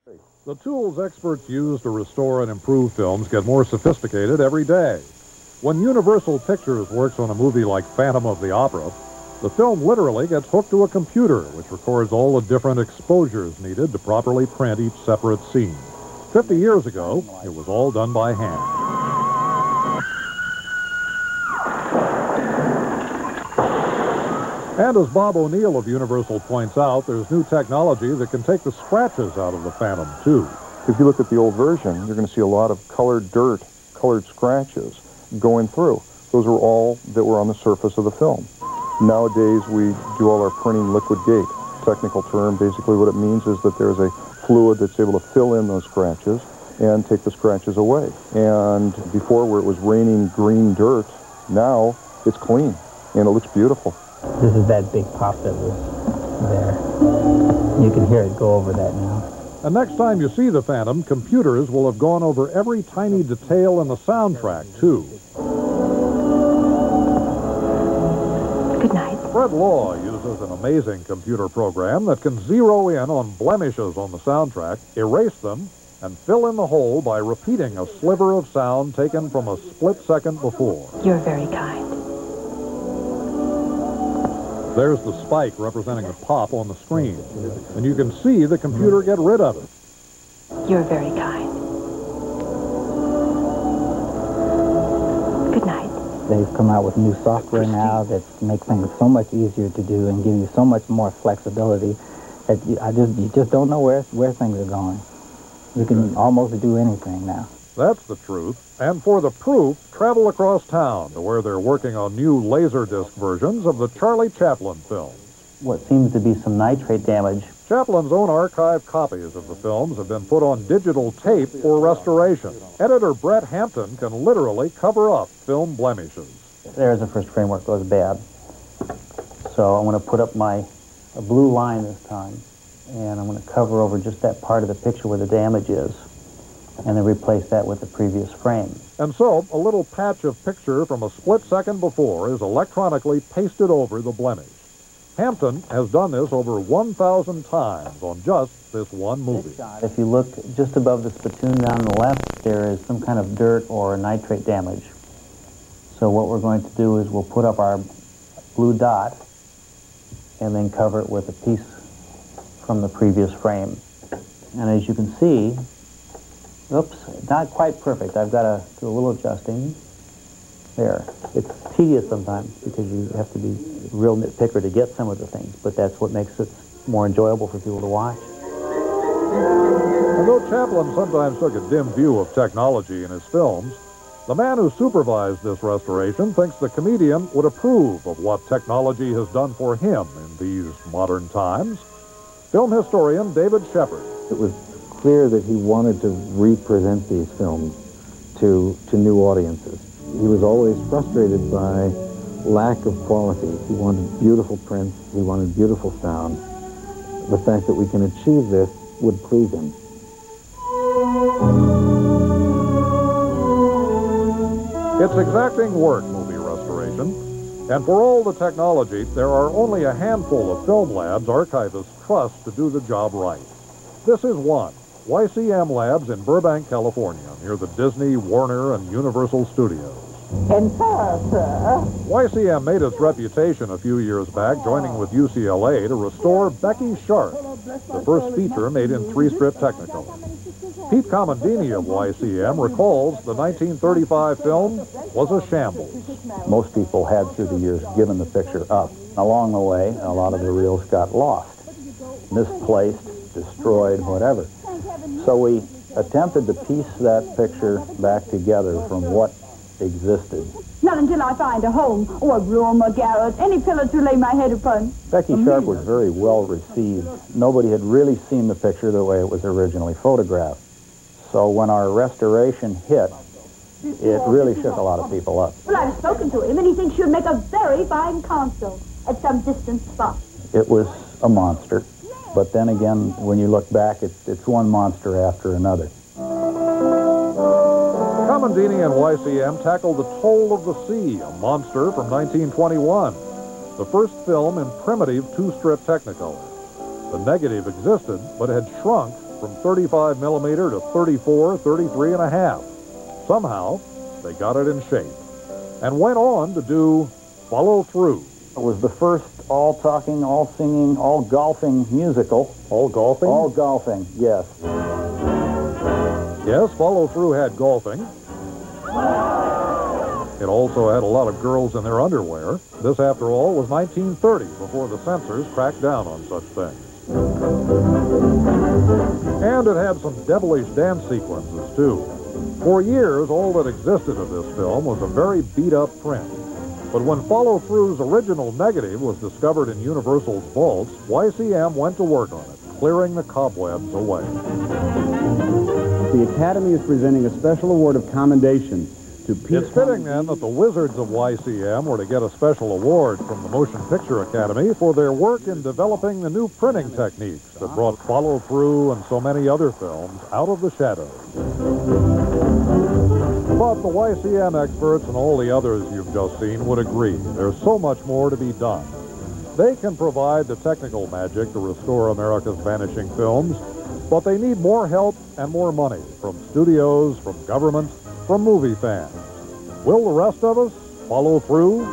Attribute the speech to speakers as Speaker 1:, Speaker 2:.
Speaker 1: The tools experts use to restore and improve films get more sophisticated every day. When Universal Pictures works on a movie like Phantom of the Opera, the film literally gets hooked to a computer, which records all the different exposures needed to properly print each separate scene. 50 years ago, it was all done by hand. And as Bob O'Neill of Universal points out, there's new technology that can take the scratches out of the Phantom, too.
Speaker 2: If you look at the old version, you're going to see a lot of colored dirt, colored scratches going through. Those were all that were on the surface of the film. Nowadays, we do all our printing liquid gate. Technical term, basically what it means is that there's a fluid that's able to fill in those scratches and take the scratches away. And before, where it was raining green dirt, now it's clean and it looks beautiful.
Speaker 3: This is that big pop that was there. You can hear it go over that now.
Speaker 1: And next time you see the Phantom, computers will have gone over every tiny detail in the soundtrack, too.
Speaker 4: Good night.
Speaker 1: Fred Law uses an amazing computer program that can zero in on blemishes on the soundtrack, erase them, and fill in the hole by repeating a sliver of sound taken from a split second before.
Speaker 4: You're very kind.
Speaker 1: There's the spike representing the pop on the screen, and you can see the computer get rid of it.
Speaker 4: You're very kind. Good night.
Speaker 3: They've come out with new software now that makes things so much easier to do and give you so much more flexibility that you just don't know where things are going. You can almost do anything now.
Speaker 1: That's the truth. And for the proof, travel across town to where they're working on new Laserdisc versions of the Charlie Chaplin films.
Speaker 3: What seems to be some nitrate damage.
Speaker 1: Chaplin's own archive copies of the films have been put on digital tape for restoration. Editor Brett Hampton can literally cover up film blemishes.
Speaker 3: There's the first frame where it goes bad. So I'm going to put up a blue line this time, and I'm going to cover over just that part of the picture where the damage is, and then replace that with the previous frame.
Speaker 1: And so, a little patch of picture from a split second before is electronically pasted over the blemish. Hampton has done this over 1,000 times on just this one movie.
Speaker 3: If you look just above the spittoon down on the left, there is some kind of dirt or nitrate damage. So what we're going to do is we'll put up our blue dot and then cover it with a piece from the previous frame. And as you can see, oops, not quite perfect. I've got to do a little adjusting. There. It's tedious sometimes because you have to be a real nitpicker to get some of the things, but that's what makes it more enjoyable for people to watch.
Speaker 1: And though Chaplin sometimes took a dim view of technology in his films, the man who supervised this restoration thinks the comedian would approve of what technology has done for him in these modern times. Film historian David Shepard.
Speaker 5: It was clear that he wanted to represent these films to new audiences. He was always frustrated by lack of quality. He wanted beautiful prints, he wanted beautiful sound. The fact that we can achieve this would please him.
Speaker 1: It's exacting work, movie restoration, and for all the technology, there are only a handful of film labs archivists trust to do the job right. This is one. YCM Labs in Burbank, California, near the Disney, Warner, and Universal Studios.
Speaker 6: And sir.
Speaker 1: YCM made its reputation a few years back, joining with UCLA to restore Becky Sharp, the first feature made in 3-strip Technicolor. Pete Comandini of YCM recalls the 1935 film was a shambles.
Speaker 7: Most people had, through the years, given the picture up. Along the way, a lot of the reels got lost, misplaced, destroyed, whatever. So we attempted to piece that picture back together from what existed.
Speaker 6: Not until I find a home, or a room, a garret, any pillow to lay my head upon.
Speaker 7: Becky Sharp was very well received. Nobody had really seen the picture the way it was originally photographed. So when our restoration hit, it really shook a lot of people up.
Speaker 6: Well, I've spoken to him, and he thinks you'd make a very fine console at some distant spot.
Speaker 7: It was a monster. But then again, when you look back, it's one monster after another.
Speaker 1: Comandini and YCM tackled The Toll of the Sea, a monster from 1921, the first film in primitive 2-strip Technicolor. The negative existed, but had shrunk from 35 millimeter to 34, 33 and a half. Somehow, they got it in shape and went on to do Follow Through.
Speaker 7: It was the first all-talking, all-singing, all-golfing musical.
Speaker 1: All golfing?
Speaker 7: All golfing, yes.
Speaker 1: Yes, Follow Through had golfing. It also had a lot of girls in their underwear. This, after all, was 1930, before the censors cracked down on such things. And it had some devilish dance sequences, too. For years, all that existed of this film was a very beat-up print. But when Follow Through's original negative was discovered in Universal's vaults, YCM went to work on it, clearing the cobwebs away.
Speaker 8: The Academy is presenting a special award of commendation to Peter.
Speaker 1: It's fitting, then, that the wizards of YCM were to get a special award from the Motion Picture Academy for their work in developing the new printing techniques that brought Follow Through and so many other films out of the shadows. But the YCM experts and all the others you've just seen would agree there's so much more to be done. They can provide the technical magic to restore America's vanishing films, but they need more help and more money from studios, from governments, from movie fans. Will the rest of us follow through?